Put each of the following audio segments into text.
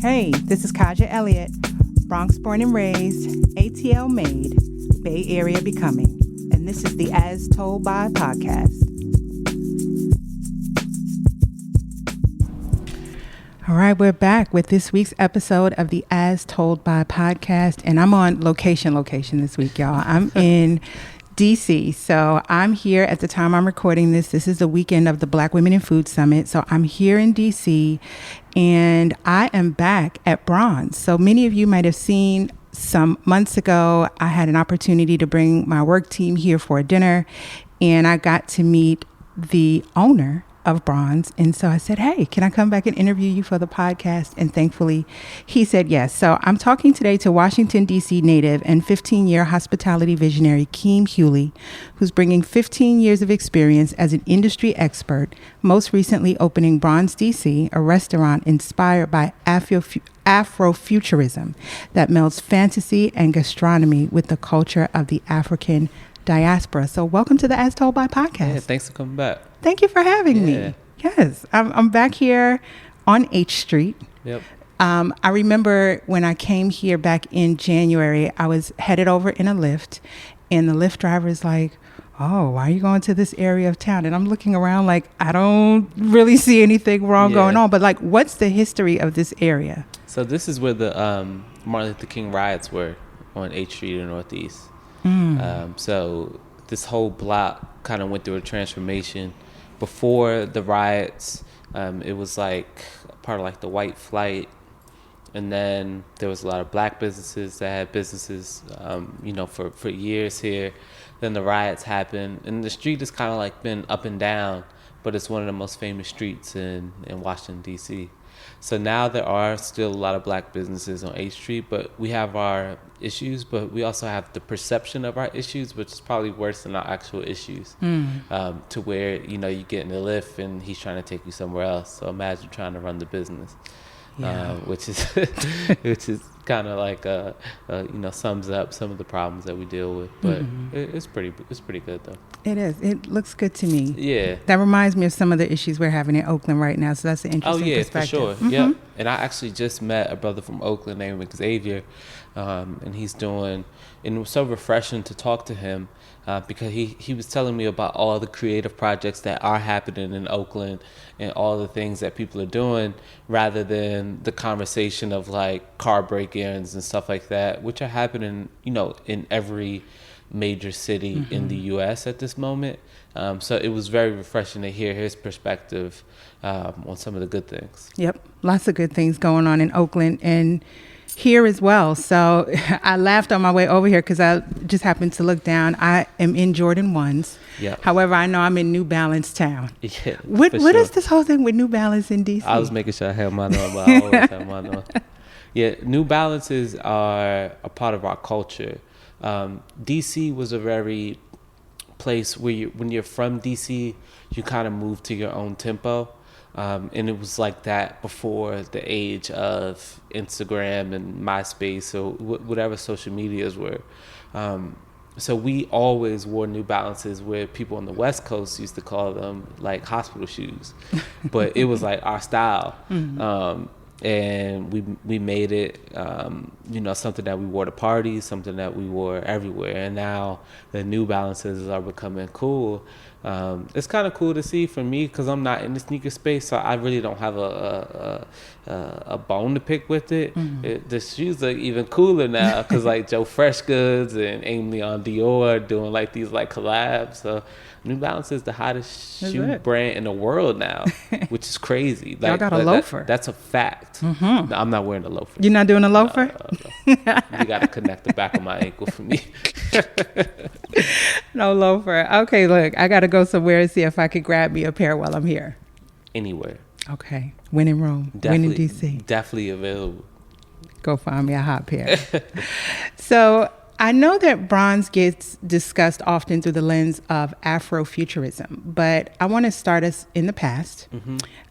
Hey, this is Kaja Elliott, Bronx born and raised, ATL made, Bay Area becoming, and this is the As Told By podcast. All right, we're back with this week's episode of the As Told By podcast, and I'm on location this week, y'all. I'm in DC, so I'm here at the time I'm recording this. This is the weekend of the Black Women in Food Summit, so I'm here in DC, and I am back at Bronze. So many of you might have seen some months ago, I had an opportunity to bring my work team here for a dinner, and I got to meet the owner of Bronze. And so I said, hey, can I come back and interview you for the podcast? And thankfully he said yes. So I'm talking today to Washington, D.C. native and 15-year hospitality visionary Keem Hughley, who's bringing 15 years of experience as an industry expert, most recently opening Bronze DC, a restaurant inspired by Afro-futurism that melds fantasy and gastronomy with the culture of the African diaspora. So welcome to the As Told By podcast. Yeah, thanks for coming back. Thank you for having me. Yes, I'm back here on H Street. Yep. I remember when I came here back in January, I was headed over in a Lyft, and the Lyft driver is like, oh, why are you going to this area of town? And I'm looking around like, I don't really see anything wrong going on. But like, what's the history of this area? So this is where the Martin Luther King riots were on H Street in Northeast. So this whole block kind of went through a transformation. Before the riots, it was like part of like the white flight. And then there was a lot of black businesses that had businesses, for years here. Then the riots happened. And the street has kind of like been up and down, but it's one of the most famous streets in Washington, D.C. So now there are still a lot of black businesses on H Street, but we have our issues, but we also have the perception of our issues, which is probably worse than our actual issues, to where, you get in the Lyft and he's trying to take you somewhere else. So imagine trying to run the business, which is kind of like, sums up some of the problems that we deal with. But it's pretty good, though. It is. It looks good to me. Yeah. That reminds me of some of the issues we're having in Oakland right now. So that's an interesting perspective. For sure. Yeah. And I actually just met a brother from Oakland named Xavier, and he's doing, and it was so refreshing to talk to him because he was telling me about all the creative projects that are happening in Oakland and all the things that people are doing, rather than the conversation of like car break-ins and stuff like that, which are happening, in every major city in the U.S. at this moment. So it was very refreshing to hear his perspective on some of the good things. Yep. Lots of good things going on in Oakland and here as well. So I laughed on my way over here because I just happened to look down. I am in Jordan 1s. Yep. However, I know I'm in New Balance town. Yeah. What is this whole thing with New Balance in D.C.? I was making sure I had mine on, but I always have mine on. Yeah, New Balances are a part of our culture. DC was a very place where when you're from DC, you kind of move to your own tempo. And it was like that before the age of Instagram and MySpace or whatever social medias were. So we always wore New Balances, where people on the West Coast used to call them like hospital shoes. But it was like our style. And we made it, something that we wore to parties, something that we wore everywhere. And now the New Balances are becoming cool. It's kind of cool to see for me because I'm not in the sneaker space, so I really don't have a bone to pick with it. The shoes are even cooler now because like Joe Freshgoods and Aimee Leon Dior are doing like these like collabs. So New Balance is the hottest shoe brand in the world now, which is crazy. Y'all got a loafer. That's a fact. No, I'm not wearing a loafer. You're not doing a loafer? No. You got to connect the back of my ankle for me. No loafer. Okay, look, I got to go somewhere and see if I could grab me a pair while I'm here. Anywhere. Okay. When in Rome. When in D.C. Definitely available. Go find me a hot pair. So I know that Bronze gets discussed often through the lens of Afro-futurism, but I want to start us in the past.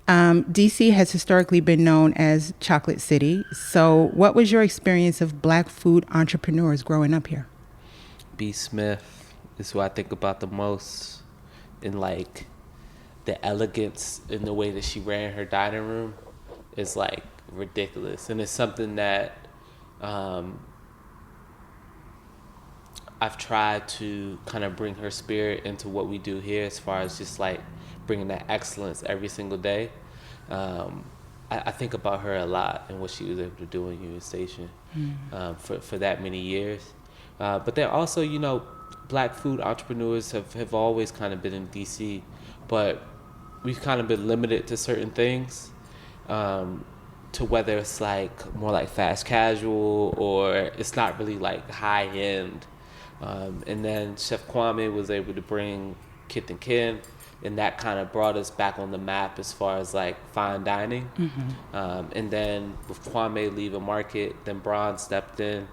DC has historically been known as Chocolate City. So what was your experience of Black food entrepreneurs growing up here? B. Smith is who I think about the most, in like the elegance in the way that she ran her dining room. is like ridiculous, and it's something that I've tried to kind of bring her spirit into what we do here, as far as just like bringing that excellence every single day. I think about her a lot and what she was able to do in Union Station for that many years. But then also, you know, black food entrepreneurs have always kind of been in DC, but we've kind of been limited to certain things, to whether it's like more like fast casual or it's not really like high end. And then Chef Kwame was able to bring Kith and Kin, and that kind of brought us back on the map as far as like fine dining. And then with Kwame leaving market, then Bron stepped in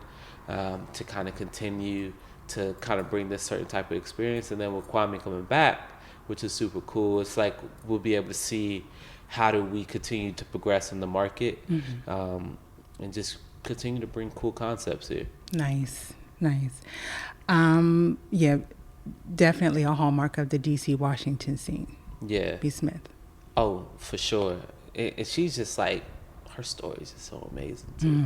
to kind of continue to kind of bring this certain type of experience. And then with Kwame coming back, which is super cool, it's like we'll be able to see how do we continue to progress in the market, and just continue to bring cool concepts here. Nice. Yeah, definitely a hallmark of the DC Washington scene. Yeah. B. Smith. Oh, for sure. And she's just like, her stories are so amazing too.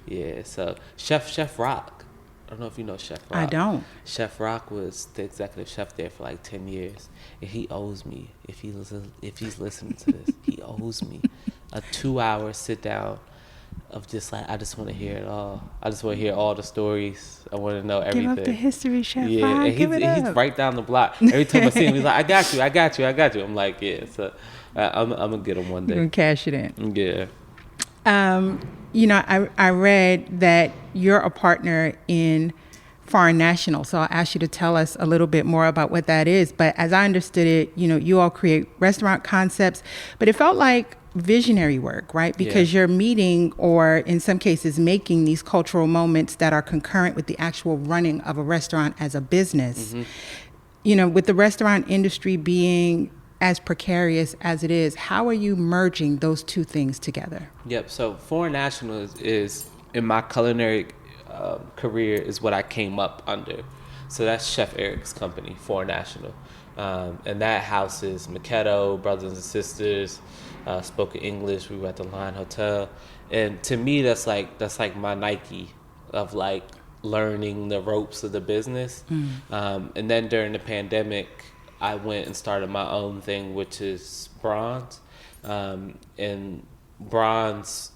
Yeah. So Chef Rock. I don't know if you know Chef Rock. I don't. Chef Rock was the executive chef there for like 10 years. And he owes me, if he's listening to this, he owes me a 2-hour sit down of just like, I just want to hear it all. I just want to hear all the stories. I want to know everything. Give up the history, Chef Yeah, Rock. and he's right down the block. Every time I see him, he's like, I got you. I'm like, yeah. So I'm going to get him one day. You're going to cash it in. Yeah. You know, I read that you're a partner in Foreign National, so I'll ask you to tell us a little bit more about what that is. But as I understood it, you know, you all create restaurant concepts, but it felt like visionary work, right? Because you're meeting, or in some cases making, these cultural moments that are concurrent with the actual running of a restaurant as a business. You know, with the restaurant industry being as precarious as it is, how are you merging those two things together? Yep. So Foreign National is in my culinary career is what I came up under. So that's Chef Eric's company, Foreign National. And that houses Makedo, brothers and sisters, spoken English. We were at the Line Hotel. And to me, that's like my Nike of like learning the ropes of the business. And then during the pandemic, I went and started my own thing, which is Bronze. And Bronze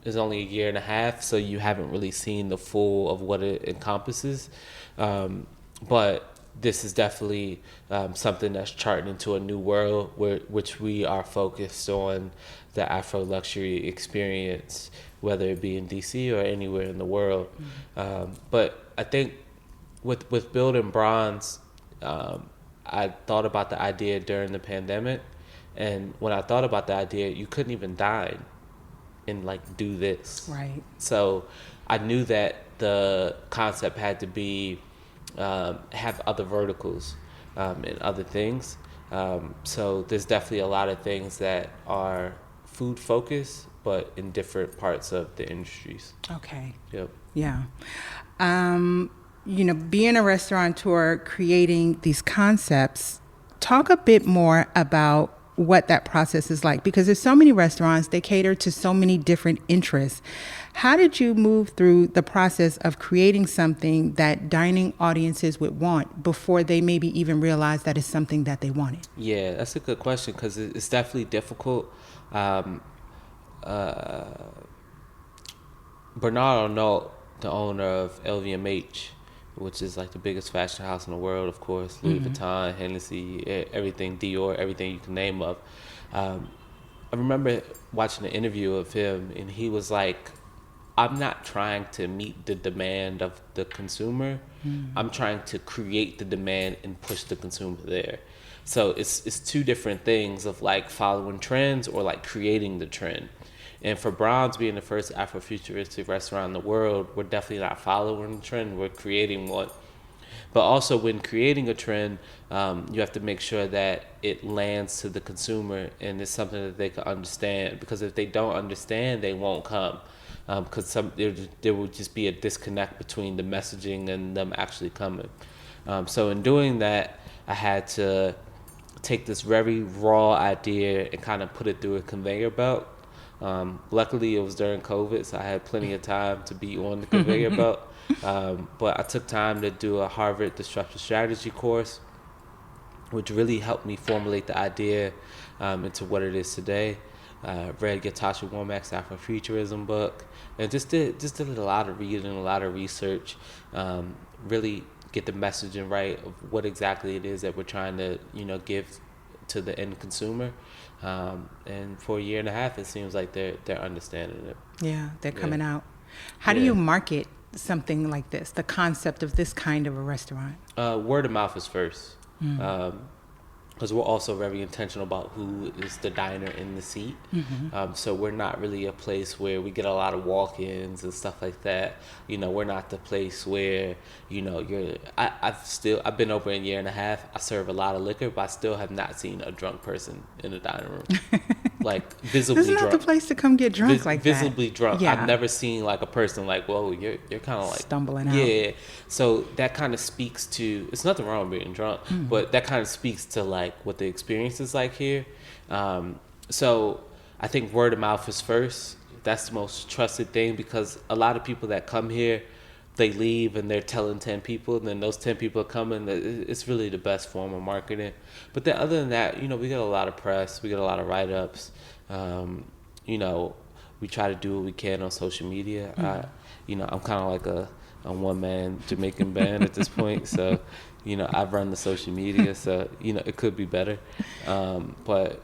is only a year and a half, so you haven't really seen the full of what it encompasses. But this is definitely something that's charting into a new world, which we are focused on the Afro luxury experience, whether it be in DC or anywhere in the world. But I think with building Bronze, I thought about the idea during the pandemic, and when I thought about the idea, you couldn't even dine and like do this. Right. So I knew that the concept had to be have other verticals and other things. So there's definitely a lot of things that are food focused, but in different parts of the industries. Okay. Yep. Yeah. You know, being a restaurateur, creating these concepts, talk a bit more about what that process is like, because there's so many restaurants, they cater to so many different interests. How did you move through the process of creating something that dining audiences would want before they maybe even realize that it's something that they wanted? Yeah, that's a good question, because it's definitely difficult. Bernard Arnault, the owner of LVMH, which is like the biggest fashion house in the world, of course, Louis Vuitton, Hennessy, everything, Dior, everything you can name of. I remember watching an interview of him, and he was like, I'm not trying to meet the demand of the consumer. I'm trying to create the demand and push the consumer there. So it's two different things of like following trends or like creating the trend. And for Bronze being the first Afro-futuristic restaurant in the world, we're definitely not following the trend, we're creating one. But also when creating a trend, you have to make sure that it lands to the consumer and it's something that they can understand. Because if they don't understand, they won't come. Because there will just be a disconnect between the messaging and them actually coming. So in doing that, I had to take this very raw idea and kind of put it through a conveyor belt. Luckily, it was during COVID, so I had plenty of time to be on the conveyor belt. But I took time to do a Harvard Disruptive Strategy course, which really helped me formulate the idea into what it is today. Read Yatasha Womack's Afro-futurism book, and just did a lot of reading, a lot of research, really get the messaging right of what exactly it is that we're trying to give to the end consumer. And for a year and a half, it seems like they're understanding it. Yeah, they're coming out. How do you market something like this, the concept of this kind of a restaurant? Word of mouth is first. Because we're also very intentional about who is the diner in the seat. So we're not really a place where we get a lot of walk-ins and stuff like that. We're not the place where, I've been over a year and a half. I serve a lot of liquor, but I still have not seen a drunk person in the dining room. Like visibly drunk. This is not the place to come get drunk like that. Visibly drunk. Yeah. I've never seen like a person like, whoa, you're kind of like stumbling out. Yeah. So that kind of speaks to, it's nothing wrong with being drunk, but that kind of speaks to like what the experience is like here. So I think word of mouth is first. That's the most trusted thing, because a lot of people that come here, they leave and they're telling 10 people, and then those 10 people are coming. It's really the best form of marketing. But then other than that, we get a lot of press, we get a lot of write-ups. We try to do what we can on social media. I'm kind of like a one-man Jamaican band at this point. So, I run the social media, so, it could be better. But,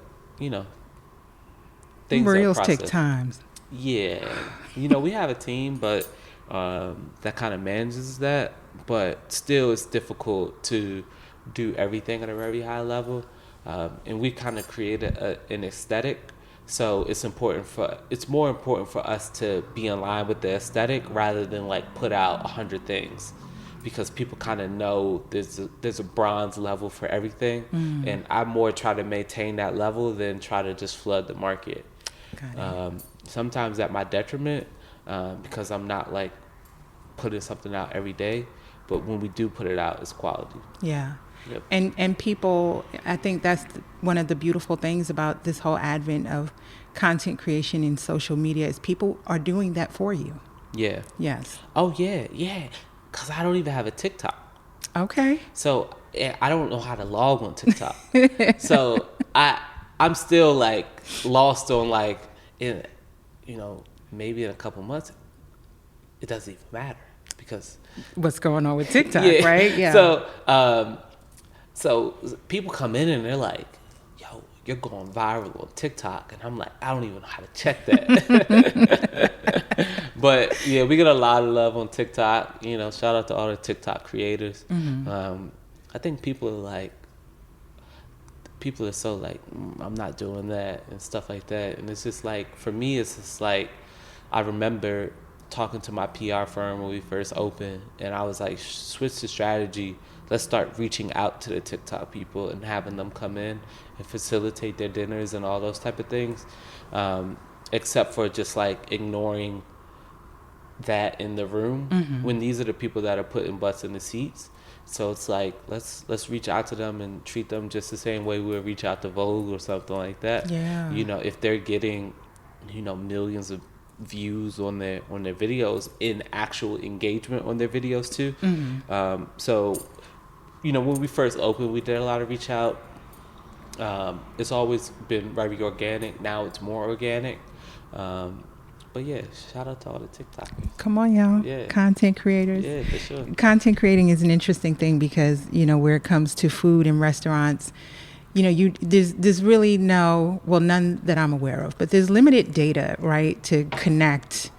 things Reels take time. Yeah. We have a team, but that kind of manages that. But still, it's difficult to do everything at a very high level. And we kind of created an aesthetic. So it's more important for us to be in line with the aesthetic rather than like put out 100 things, because people kind of know there's a bronze level for everything, and I more try to maintain that level than try to just flood the market. Sometimes at my detriment, because I'm not like putting something out every day, but when we do put it out, it's quality. Yeah. Yep. And people, I think that's one of the beautiful things about this whole advent of content creation in social media is people are doing that for you. Yeah. Yes. Oh, yeah. Because I don't even have a TikTok. Okay. So I don't know how to log on TikTok. So I'm still like lost on like, maybe in a couple months, it doesn't even matter because what's going on with TikTok, right? Yeah. So people come in and they're like, yo, you're going viral on TikTok. And I'm like, I don't even know how to check that. But yeah, we get a lot of love on TikTok. Shout out to all the TikTok creators. I think people are so like, I'm not doing that and stuff like that. And it's just like, for me, it's just like, I remember talking to my PR firm when we first opened, and I was like, switch the strategy. Let's start reaching out to the TikTok people and having them come in and facilitate their dinners and all those type of things, except for just like ignoring that in the room when these are the people that are putting butts in the seats. So it's like, let's reach out to them and treat them just the same way we would reach out to Vogue or something like that. Yeah. If they're getting, millions of views on their videos, in actual engagement on their videos too. So, when we first opened, we did a lot of reach out. It's always been very organic. Now it's more organic. But yeah, shout out to all the TikTokers. Come on, y'all. Yeah. Content creators. Yeah, for sure. Content creating is an interesting thing because, where it comes to food and restaurants, there's really none that I'm aware of, but there's limited data, right, to connect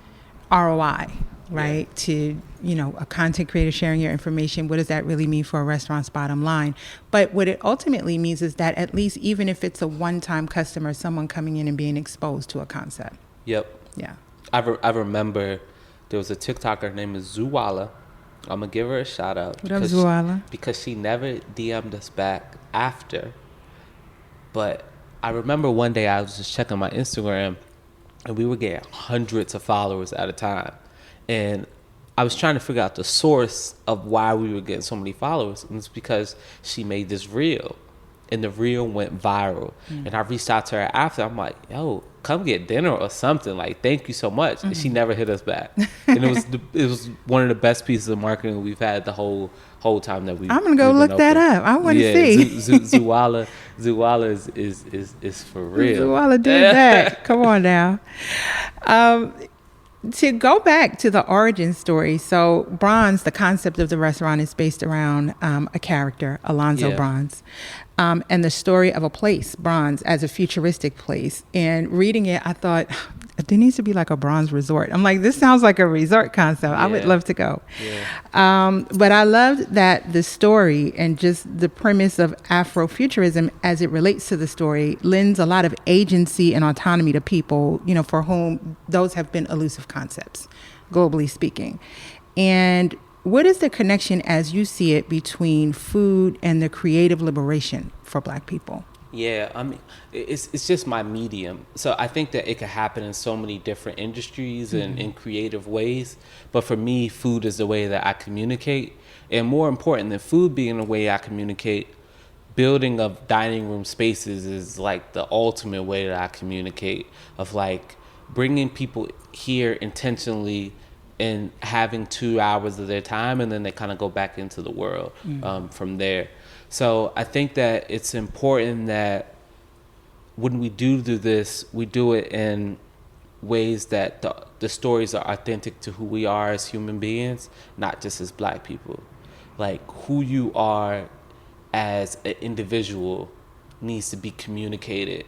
ROI, right, to, a content creator sharing your information. What does that really mean for a restaurant's bottom line? But what it ultimately means is that at least even if it's a one-time customer, someone coming in and being exposed to a concept. Yep. Yeah. I remember there was a TikToker named Zuwala. I'm going to give her a shout out. What up, Zuwala? Because she never DM'd us back after. But I remember one day I was just checking my Instagram and we were getting hundreds of followers at a time. And I was trying to figure out the source of why we were getting so many followers. And it's because she made this reel. and the reel went viral. And I reached out to her after. I'm like, yo, come get dinner or something. Like, thank you so much. And she never hit us back. And it was one of the best pieces of marketing we've had the whole time that we. I'm gonna go look that up. I want to see. Zuwala is for real. Zuwala did that. Come on now. To go back to the origin story, so Bronze, the concept of the restaurant is based around a character, Alonzo Bronze, and the story of a place, Bronze, as a futuristic place. And reading it, I thought, there needs to be like a Bronze resort. I'm like, this sounds like a resort concept. I would love to go. But I loved that the story and just the premise of Afro-futurism as it relates to the story lends a lot of agency and autonomy to people, you know, for whom those have been elusive concepts, globally speaking. And what is the connection as you see it between food and the creative liberation for Black people? Yeah, I mean, it's just my medium. So I think that it could happen in so many different industries and in creative ways. But for me, food is the way that I communicate. And more important than food being the way I communicate, building of dining room spaces is like the ultimate way that I communicate, of like bringing people here intentionally and having 2 hours of their time, and then they kind of go back into the world from there. So I think that it's important that when we do this, we do it in ways that the stories are authentic to who we are as human beings, not just as Black people. Like, who you are as an individual needs to be communicated,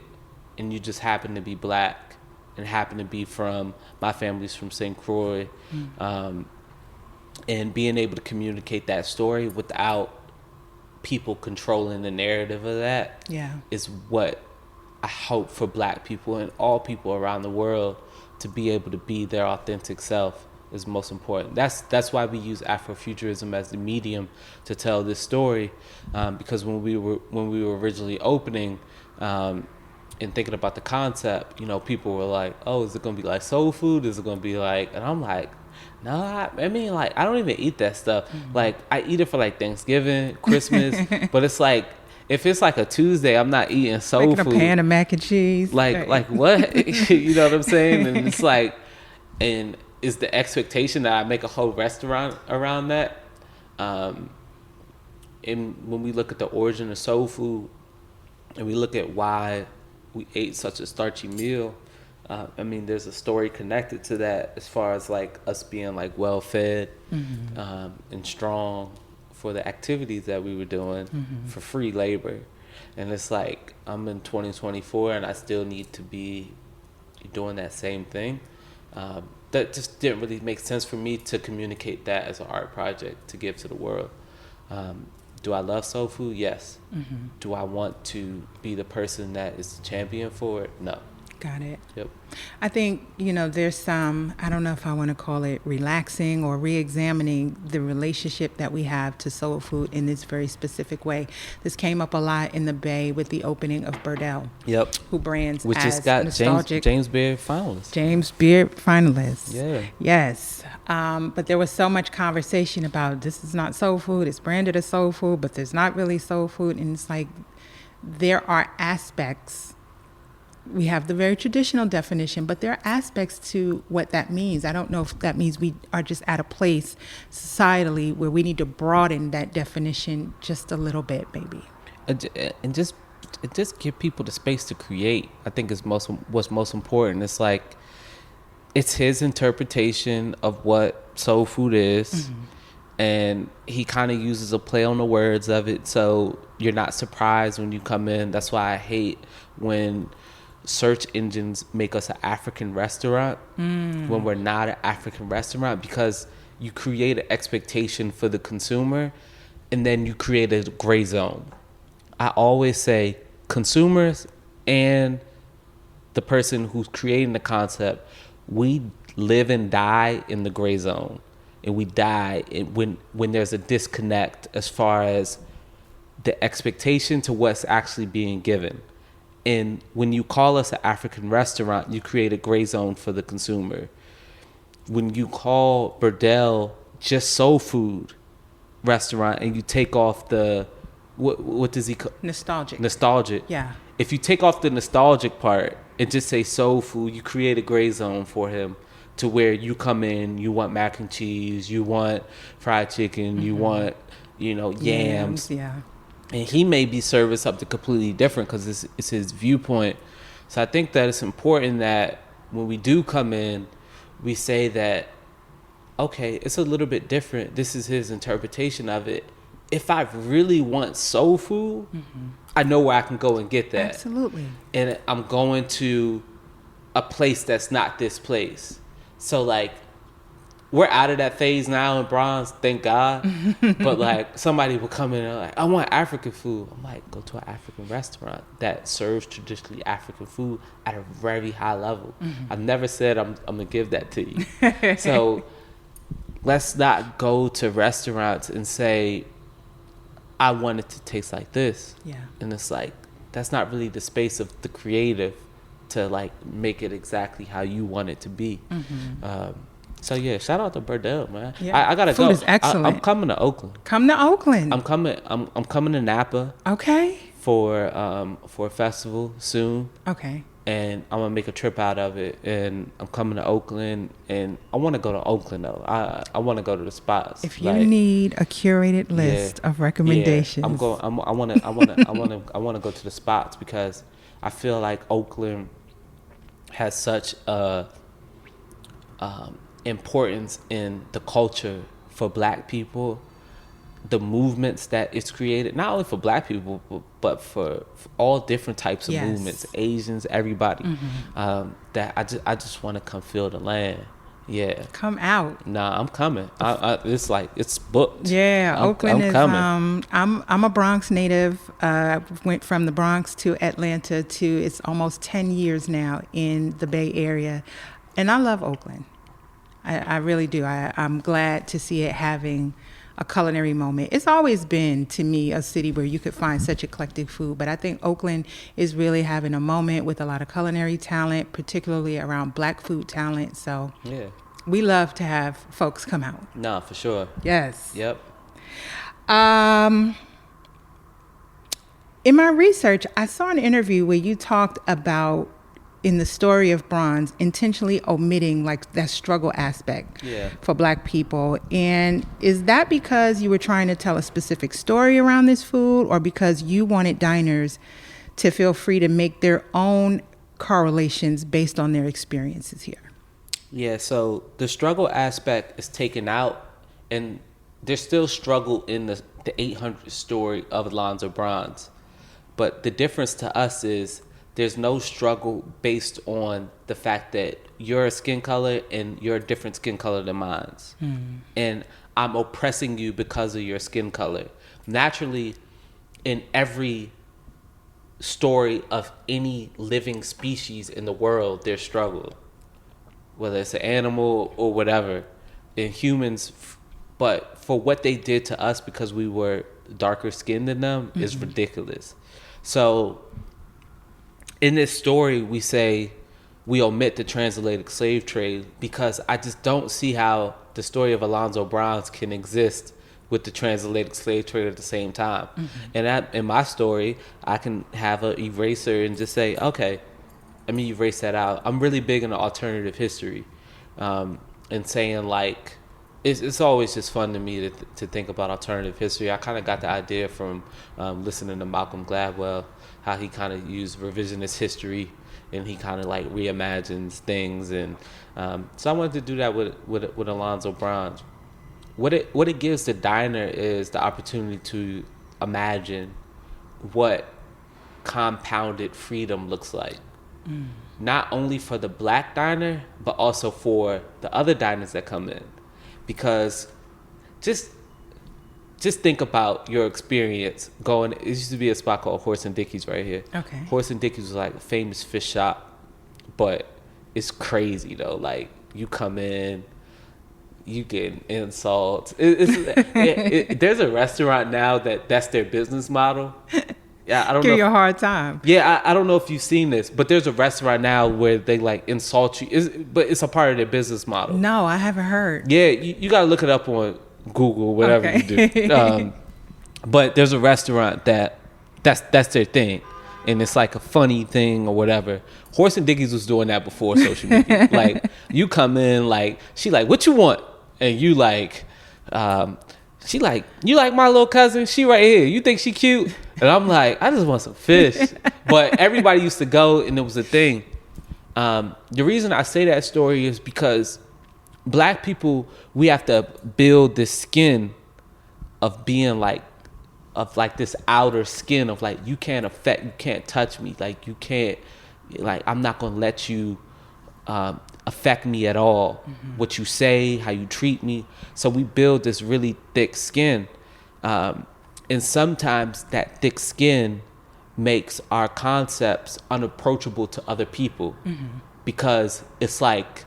and you just happen to be Black and happen to be from, my family's from St. Croix, and being able to communicate that story without people controlling the narrative of that is what I hope for Black people and all people around the world to be able to be their authentic self is most important. That's why we use Afro-futurism as the medium to tell this story, because when we were originally opening and thinking about the concept, you know, people were like, oh, is it gonna be like soul food? Is it gonna be like, and I'm like, no, I mean, like, I don't even eat that stuff. Like, I eat it for like Thanksgiving, Christmas, but it's like, if it's like a Tuesday, I'm not eating soul food. Making a pan of mac and cheese. Like what? You know what I'm saying? And it's like, and is the expectation that I make a whole restaurant around that? And when we look at the origin of soul food, and we look at why we ate such a starchy meal, I mean, there's a story connected to that as far as like us being like well fed and strong for the activities that we were doing for free labor. And it's like, I'm in 2024 and I still need to be doing that same thing. That just didn't really make sense for me to communicate that as an art project to give to the world. Do I love soul food? Yes. Do I want to be the person that is the champion for it? No. Got it. Yep. I think, you know, there's some, I don't know if I want to call it relaxing or re-examining the relationship that we have to soul food in this very specific way. This came up a lot in the Bay with the opening of Burdell. Yep. Who brands which as just got nostalgic. James Beard finalist. James Beard finalist. Yeah. Yes. But there was so much conversation about this is not soul food. It's branded as soul food, but there's not really soul food. And it's like there are aspects. We have the very traditional definition, but there are aspects to what that means. I don't know if that means we are just at a place societally where we need to broaden that definition just a little bit, maybe. And just give people the space to create. I think is what's most important. It's like, it's his interpretation of what soul food is, and he kind of uses a play on the words of it, so you're not surprised when you come in. That's why I hate when search engines make us an African restaurant when we're not an African restaurant, because you create an expectation for the consumer and then you create a gray zone. I always say consumers and the person who's creating the concept, we live and die in the gray zone, and we die when there's a disconnect as far as the expectation to what's actually being given. And when you call us an African restaurant, you create a gray zone for the consumer. When you call Burdell just soul food restaurant and you take off the what does he call nostalgic? Yeah. If you take off the nostalgic part and just say soul food, you create a gray zone for him to where you come in, you want mac and cheese, you want fried chicken, you want, yams. Yeah. And he may be serving something completely different because it's his viewpoint. So I think that it's important that when we do come in, we say that, okay, it's a little bit different. This is his interpretation of it. If I really want soul food, I know where I can go and get that. Absolutely. And I'm going to a place that's not this place. So, like, we're out of that phase now in Bronx, thank God. But, like, somebody will come in and like, I want African food. I'm like, go to an African restaurant that serves traditionally African food at a very high level. I've never said I'm going to give that to you. So, let's not go to restaurants and say, I want it to taste like this. Yeah. And it's like, that's not really the space of the creative to like make it exactly how you want it to be. So yeah, shout out to Burdell, man. Yeah. I gotta Food go. Is excellent. I'm coming to Oakland. Come to Oakland. I'm coming to Napa. Okay. For a festival soon. Okay. And I'm gonna make a trip out of it, and I'm coming to Oakland, and I want to go to Oakland though. I want to go to the spots. If you need a curated list of recommendations, I'm going. I want to go to the spots because I feel like Oakland has such a importance in the culture for Black people. The movements that it's created, not only for Black people, but for all different types of movements, Asians, everybody. That I just want to come feel the land. Yeah, come out. Nah, I'm coming. It's like it's booked. Yeah, Oakland is. Coming. I'm a Bronx native. Went from the Bronx to Atlanta to it's almost 10 years now in the Bay Area, and I love Oakland. I really do. I'm glad to see it having a culinary moment. It's always been, to me, a city where you could find such eclectic food, but I think Oakland is really having a moment with a lot of culinary talent, particularly around Black food talent. So yeah, we love to have folks come out. No, for sure. Yes. Yep. In my research, I saw an interview where you talked about, in the story of Bronze, intentionally omitting like that struggle aspect for Black people. And is that because you were trying to tell a specific story around this food, or because you wanted diners to feel free to make their own correlations based on their experiences here? Yeah, so the struggle aspect is taken out, and there's still struggle in the 800 story of Alonzo Bronze. But the difference to us is there's no struggle based on the fact that you're a skin color and you're a different skin color than mine. And I'm oppressing you because of your skin color. Naturally, in every story of any living species in the world, there's struggle. Whether it's an animal or whatever. In humans, but for what they did to us because we were darker skinned than them is ridiculous. So in this story, we say we omit the transatlantic slave trade because I just don't see how the story of Alonzo Bronze can exist with the transatlantic slave trade at the same time. And in my story, I can have an eraser and just say, okay, let me erase that out. I'm really big into alternative history, and saying like, it's always just fun to me to think about alternative history. I kind of got the idea from listening to Malcolm Gladwell, how he kind of used revisionist history and he kind of like reimagines things. And so I wanted to do that with Alonzo Bronze. What it gives the diner is the opportunity to imagine what compounded freedom looks like. Not only for the Black diner, but also for the other diners that come in. Because just think about your experience going. It used to be a spot called Horse and Dickie's right here. Okay. Horse and Dickie's was like a famous fish shop, but it's crazy though. Like you come in, you get insults. There's a restaurant now that's their business model. Yeah, I don't know. Give you a hard time. Yeah, I don't know if you've seen this, but there's a restaurant now where they like insult you. But it's a part of their business model. No, I haven't heard. Yeah, you got to look it up on Google, whatever you do. But there's a restaurant that's their thing, and it's like a funny thing or whatever. Horse and Dickies was doing that before social media. Like, you come in, like, she like, what you want? And you like, she like, you like my little cousin? She right here. You think she cute? And I'm like, I just want some fish. But everybody used to go, and it was a thing. The reason I say that story is because Black people, we have to build this skin of being like, of like this outer skin of like, you can't touch me. Like, you can't, like, I'm not going to let you affect me at all. Mm-hmm. What you say, how you treat me. So we build this really thick skin. And sometimes that thick skin makes our concepts unapproachable to other people. Mm-hmm. Because it's like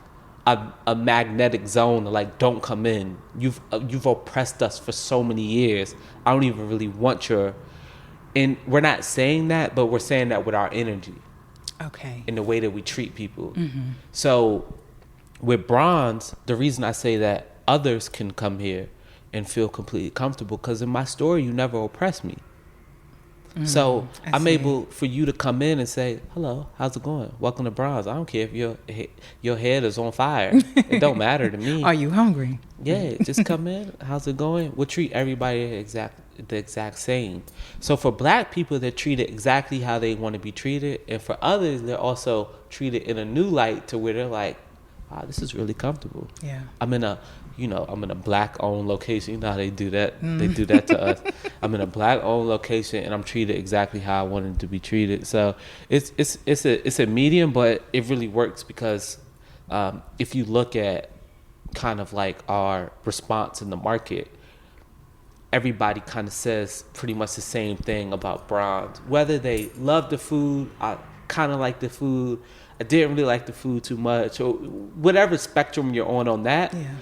a magnetic zone, like, don't come in. You've oppressed us for so many years. I don't even really want your. And we're not saying that, but we're saying that with our energy. Okay. In the way that we treat people. Mm-hmm. So with Bronze, the reason I say that others can come here and feel completely comfortable, because in my story, you never oppressed me. So I'm able for you to come in and say, hello, how's it going? Welcome to Bronze. I don't care if your head is on fire. It don't matter to me. Are you hungry? Yeah, just come in. How's it going? We'll treat everybody the exact same. So for Black people, they're treated exactly how they want to be treated. And for others, they're also treated in a new light to where they're like, wow, this is really comfortable. Yeah. I'm in a Black-owned location. You know how they do that? They do that to us. I'm in a Black-owned location, and I'm treated exactly how I wanted to be treated. So it's a medium, but it really works because if you look at kind of like our response in the market, everybody kind of says pretty much the same thing about Bronze. Whether they love the food, I kind of like the food, I didn't really like the food too much, or whatever spectrum you're on that. Yeah.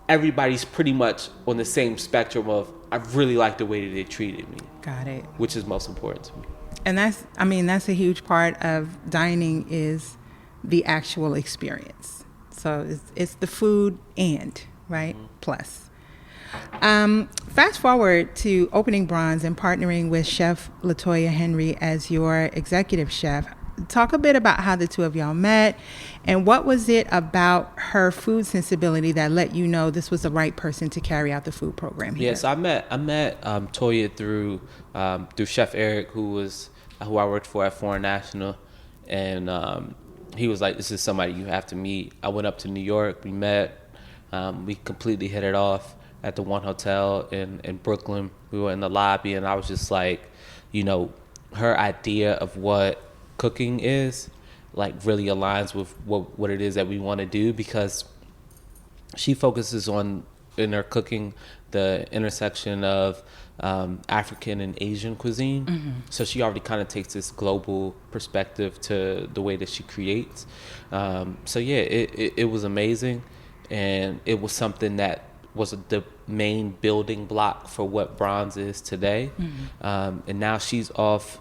Everybody's pretty much on the same spectrum of, I really like the way that they treated me. Got it. Which is most important to me. And that's a huge part of dining, is the actual experience. So it's the food and, right? Mm-hmm. Plus. Fast forward to opening Bronze and partnering with Chef LaToya Henry as your executive chef. Talk a bit about how the two of y'all met, and what was it about her food sensibility that let you know this was the right person to carry out the food program here? Yes, I met Toya through Chef Eric, who I worked for at Foreign National, and he was like, "This is somebody you have to meet." I went up to New York, we met, we completely hit it off at the one hotel in Brooklyn. We were in the lobby, and I was just like, her idea of what cooking is, like, really aligns with what it is that we want to do, because she focuses on, in her cooking, the intersection of African and Asian cuisine. Mm-hmm. So she already kind of takes this global perspective to the way that she creates. So yeah, it was amazing, and it was something that was the main building block for what Bronze is today. Mm-hmm. And now she's off,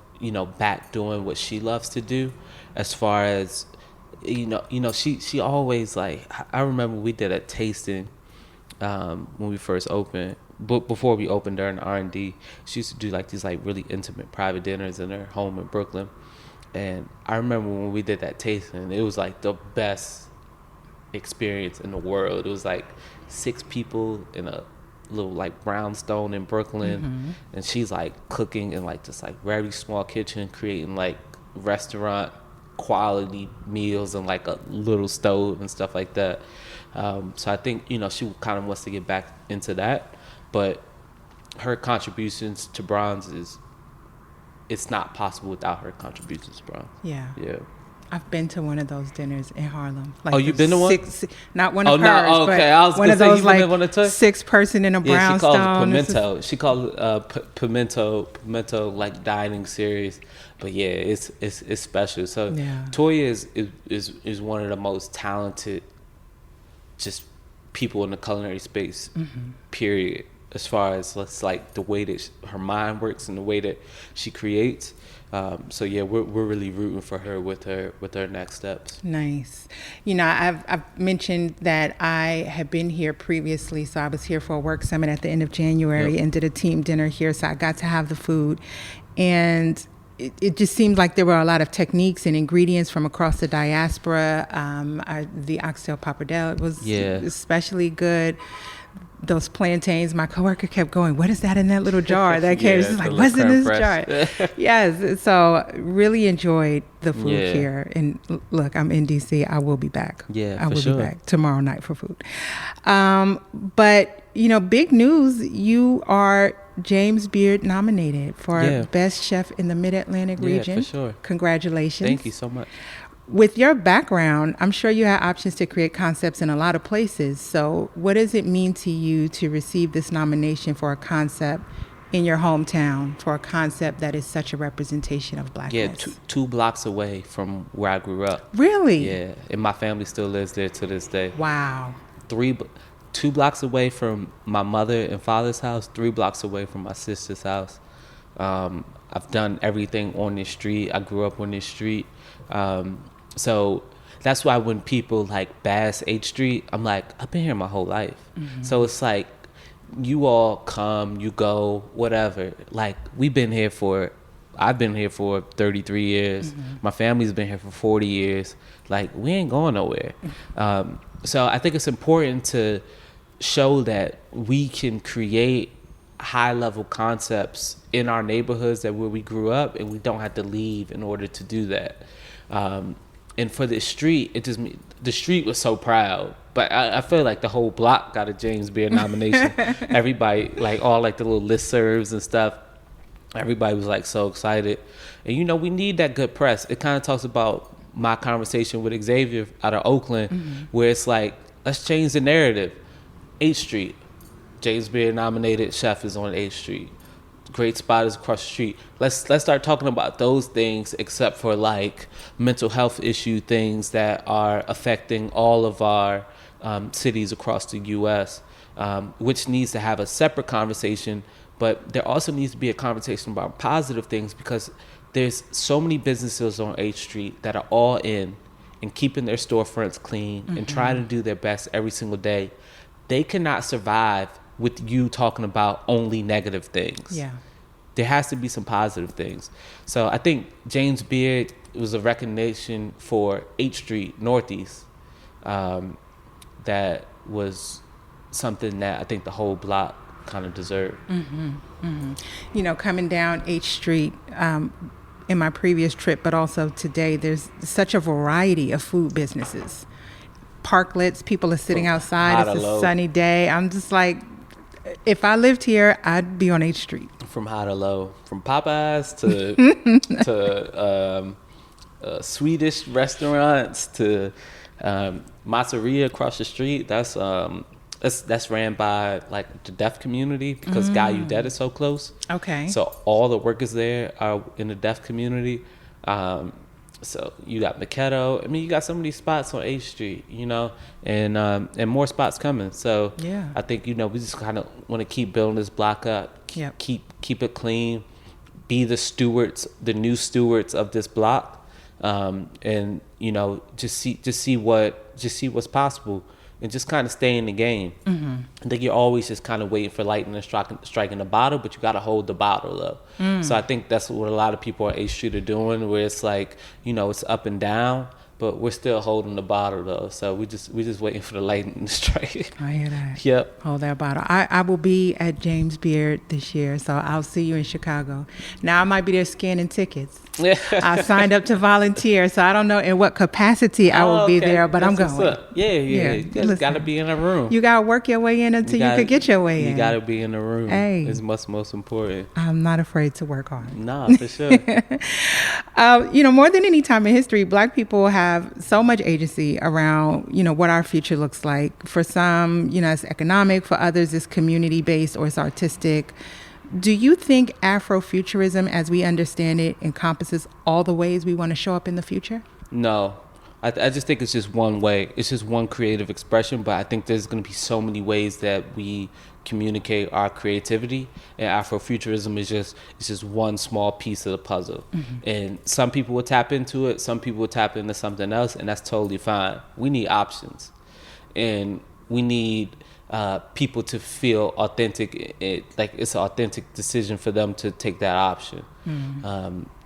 back doing what she loves to do, as far as, she always, like, I remember we did a tasting when we first opened, but before we opened during R&D, she used to do like these like really intimate private dinners in her home in Brooklyn. And I remember when we did that tasting, it was like the best experience in the world. It was like 6 people in a little like brownstone in Brooklyn. Mm-hmm. And she's like cooking in like this like very small kitchen, creating like restaurant quality meals and like a little stove and stuff like that. So I think, she kind of wants to get back into that, but her contributions to Bronze it's not possible without her contributions to Bronze. Yeah. Yeah. I've been to one of those dinners in Harlem. Like, you've been to one? Not one of hers, okay. but I was one of those like 6-person in a brownstone. Yeah, she calls it Pimento like dining series. But yeah, it's special. So yeah. Toya is one of the most talented just people in the culinary space, mm-hmm. period. As far as like the way that her mind works and the way that she creates. So yeah, we're really rooting for her with her next steps. Nice. I've mentioned that I had been here previously, so I was here for a work summit at the end of January and did a team dinner here, so I got to have the food, and it just seemed like there were a lot of techniques and ingredients from across the diaspora. The oxtail pappardelle was especially good. Those plantains, my coworker kept going, what is that in that little jar that came? She's like, what's in this jar? Yes. So really enjoyed the food here. And look, I'm in DC. I will be back. I will be back tomorrow night for food. But, big news. You are James Beard nominated for Best Chef in the Mid-Atlantic region. Yeah, for sure. Congratulations. Thank you so much. With your background, I'm sure you have options to create concepts in a lot of places. So what does it mean to you to receive this nomination for a concept in your hometown, for a concept that is such a representation of Blackness? Yeah, two blocks away from where I grew up. Really? Yeah, and my family still lives there to this day. Wow. 2 blocks away from my mother and father's house, 3 blocks away from my sister's house. I've done everything on this street. I grew up on this street. So that's why when people like bash H Street, I'm like, I've been here my whole life. Mm-hmm. So it's like, you all come, you go, whatever. Like I've been here for 33 years. Mm-hmm. My family's been here for 40 years. Like we ain't going nowhere. So I think it's important to show that we can create high level concepts in our neighborhoods that where we grew up, and we don't have to leave in order to do that. And for the street, the street was so proud, but I feel like the whole block got a James Beard nomination. Everybody, like all like the little listservs and stuff, everybody was like so excited. And we need that good press. It kind of talks about my conversation with Xavier out of Oakland, where it's like, let's change the narrative. 8th Street, James Beard nominated chef is on 8th Street. Great spot is across the street. Let's start talking about those things, except for like mental health issue things that are affecting all of our cities across the U.S., which needs to have a separate conversation. But there also needs to be a conversation about positive things, because there's so many businesses on 8th Street that are all in and keeping their storefronts clean and trying to do their best every single day. They cannot survive with you talking about only negative things. Yeah. There has to be some positive things. So I think James Beard was a recognition for 8th Street Northeast. That was something that I think the whole block kind of deserved. Coming down 8th Street, in my previous trip, but also today, there's such a variety of food businesses. Parklets, people are sitting outside. It's a sunny day. I'm just like, if I lived here, I'd be on 8th Street. From high to low, from Popeyes to Swedish restaurants to Mazzeria across the street. That's ran by like the deaf community, because Gallaudet is so close. Okay. So all the workers there are in the deaf community. So you got Maquetto. I mean, you got some of these spots on 8th Street, and more spots coming. So yeah. I think, we just kind of want to keep building this block up, keep it clean, be the new stewards of this block, and just see what's possible. And just kind of stay in the game. I think you're always just kind of waiting for lightning and striking the bottle, but you got to hold the bottle though. So I think that's what a lot of people on 8th Street are doing, where it's like, it's up and down, but we're still holding the bottle though. So we just waiting for the lightning to strike. I hear that. Yep. Hold that bottle. I will be at James Beard this year, so I'll see you in Chicago. Now I might be there scanning tickets. I signed up to volunteer, so I don't know in what capacity I will be there, but I'm going. Yeah. You just got to be in a room. You got to work your way in until you could get your way in. You got to be in a room. Hey. It's most important. I'm not afraid to work hard. Nah, for sure. More than any time in history, Black people have so much agency around, what our future looks like. For some, it's economic. For others, it's community-based or it's artistic. Do you think Afro-futurism, as we understand it, encompasses all the ways we want to show up in the future? No. I just think it's just one way. It's just one creative expression, but I think there's going to be so many ways that we communicate our creativity, and Afrofuturism is just one small piece of the puzzle. And some people will tap into it, some people will tap into something else, and that's totally fine. We need options, and we need people to feel authentic. Like it's an authentic decision for them to take that option.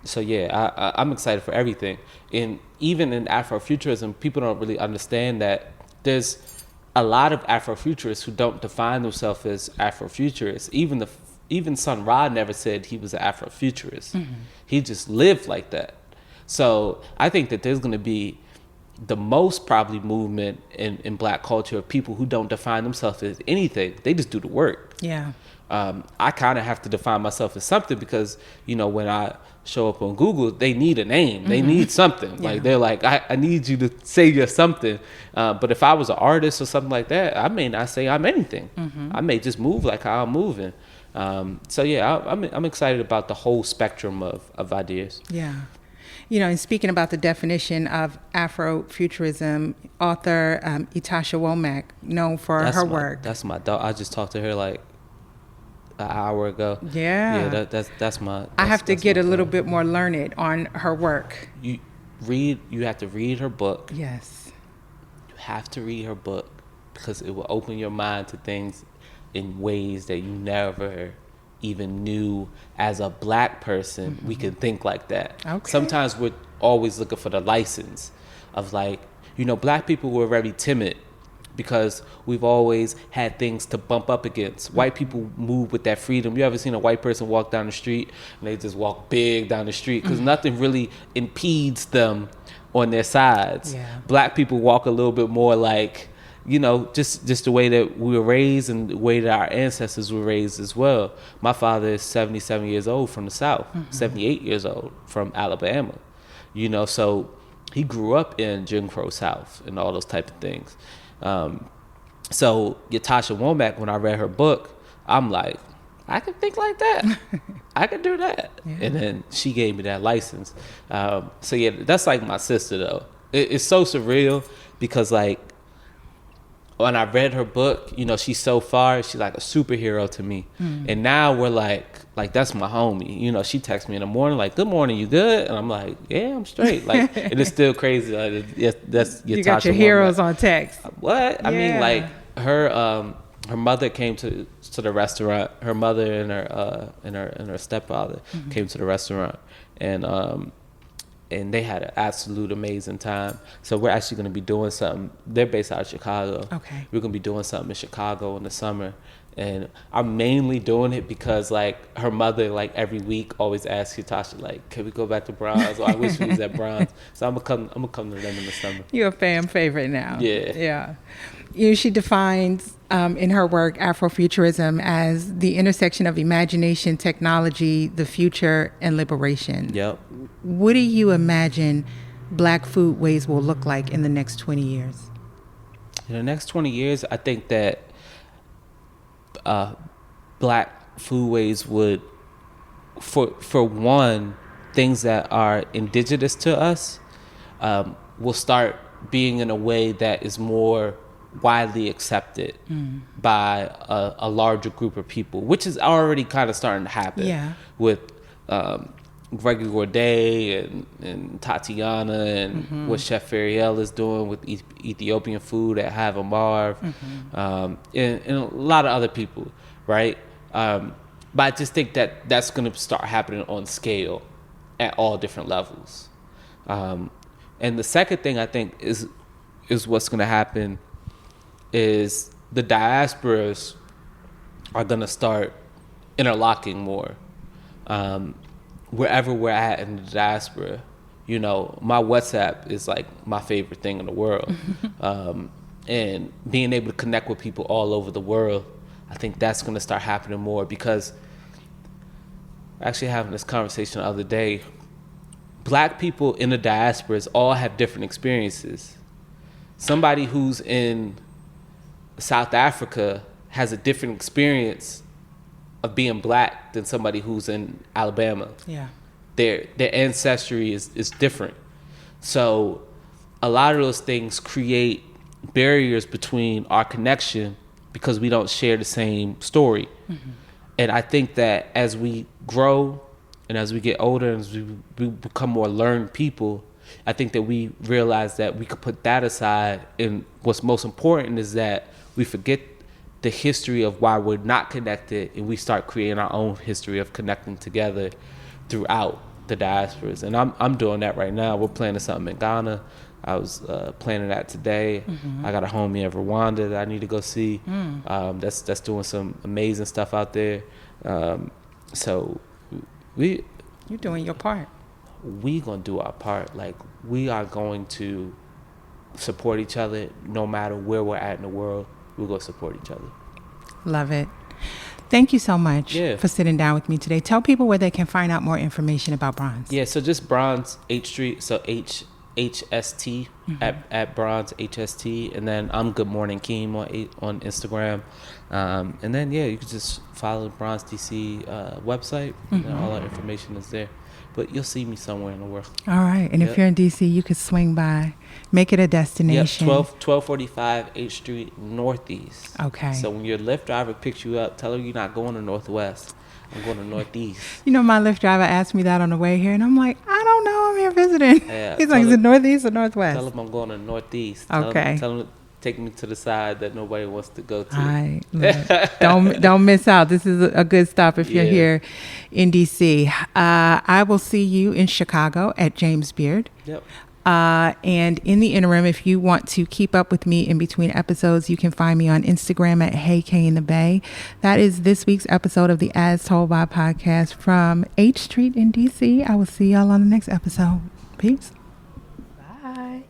So yeah, I'm excited for everything. And even in Afrofuturism, people don't really understand that there's a lot of Afrofuturists who don't define themselves as Afrofuturists. Even Sun Ra never said he was an Afrofuturist. He just lived like that. So I think that there's going to be the most probably movement in Black culture of people who don't define themselves as anything. They just do the work. Yeah. I kind of have to define myself as something because, when I show up on Google, they need a name. They need something. Like they're like, I need you to say you're something. But if I was an artist or something like that, I may not say I'm anything. I may just move like how I'm moving. So yeah, I'm excited about the whole spectrum of ideas. Yeah. And speaking about the definition of Afrofuturism, author Ytasha Womack, known for her work. That's my dog. I just talked to her like an hour ago. Yeah. That's my. I have to get a little bit more learned on her work. You have to read her book. Yes. You have to read her book because it will open your mind to things in ways that you never even knew. As a Black person, we can think like that. Okay. Sometimes we're always looking for the license of like, Black people were very timid because we've always had things to bump up against. White people move with that freedom. You ever seen a white person walk down the street and they just walk big down the street because nothing really impedes them on their sides. Yeah. Black people walk a little bit more like, just the way that we were raised and the way that our ancestors were raised as well. My father is 77 years old from the South, 78 years old from Alabama. So he grew up in Jim Crow South and all those type of things. So Ytasha Womack, when I read her book, I'm like, I can think like that. I can do that. Yeah. And then she gave me that license. So yeah, that's like my sister though. It's so surreal because like, when I read her book, she's so far, she's like a superhero to me. And now we're like that's my homie. She texts me in the morning like, "Good morning, you good?" And I'm like, "Yeah, I'm straight." Like, it is still crazy. Like, yes, that's you got your heroes on text. What? Yeah. I mean, like her mother came to the restaurant. Her mother and her stepfather came to the restaurant, and they had an absolute amazing time. So we're actually going to be doing something. They're based out of Chicago. Okay. We're going to be doing something in Chicago in the summer. And I'm mainly doing it because, like, her mother, like, every week always asks Ytasha, like, can we go back to Bronze? Or I wish we was at Bronze. So I'm gonna come to them in the summer. You're a fan favorite now. Yeah. Yeah. She defines in her work Afrofuturism as the intersection of imagination, technology, the future, and liberation. Yep. What do you imagine Black foodways will look like in the next 20 years? In the next 20 years, I think that Black foodways would, for one, things that are indigenous to us will start being in a way that is more widely accepted by a larger group of people, which is already kind of starting to happen with Gregory Gourdet and Tatiana and what Chef Fariel is doing with Ethiopian food at Have a Marv, and a lot of other people, right? But I just think that that's going to start happening on scale at all different levels. And the second thing I think is what's going to happen is the diasporas are going to start interlocking more. Wherever we're at in the diaspora, my WhatsApp is like my favorite thing in the world. And being able to connect with people all over the world, I think that's going to start happening more because actually having this conversation the other day, Black people in the diasporas all have different experiences. Somebody who's in South Africa has a different experience of being Black than somebody who's in Alabama. Yeah. Their ancestry is different. So a lot of those things create barriers between our connection because we don't share the same story. Mm-hmm. And I think that as we grow and as we get older and as we become more learned people, I think that we realize that we could put that aside. And what's most important is that we forget the history of why we're not connected, and we start creating our own history of connecting together throughout the diasporas. And I'm doing that right now. We're planning something in Ghana. I was planning that today. Mm-hmm. I got a homie in Rwanda that I need to go see. That's doing some amazing stuff out there. So you're doing your part. We gonna do our part. Like, we are going to support each other no matter where we're at in the world. We're gonna support each other. Love it. Thank you so much for sitting down with me today. Tell people where they can find out more information about Bronze. Yeah, so just Bronze H Street, so HST at Bronze HST, and then I'm Good Morning Keem on Instagram, and then you can just follow the Bronze DC website. Mm-hmm. All our information is there. But you'll see me somewhere in the world. All right. And if you're in DC, you could swing by. Make it a destination. 1245 8th Street Northeast. Okay. So when your Lyft driver picks you up, tell her you're not going to Northwest. I'm going to Northeast. You know, my Lyft driver asked me that on the way here, and I'm like, I don't know. I'm here visiting. Yeah, he's like, is it Northeast or Northwest? Tell him I'm going to Northeast. Okay. Tell him take me to the side that nobody wants to go to. All right. Don't miss out. This is a good stop if you're here in DC. I will see you in Chicago at James Beard. Yep. And in the interim, if you want to keep up with me in between episodes, you can find me on Instagram at Hey K in the Bay. That is this week's episode of the As Told By podcast from H Street in DC. I will see y'all on the next episode. Peace. Bye.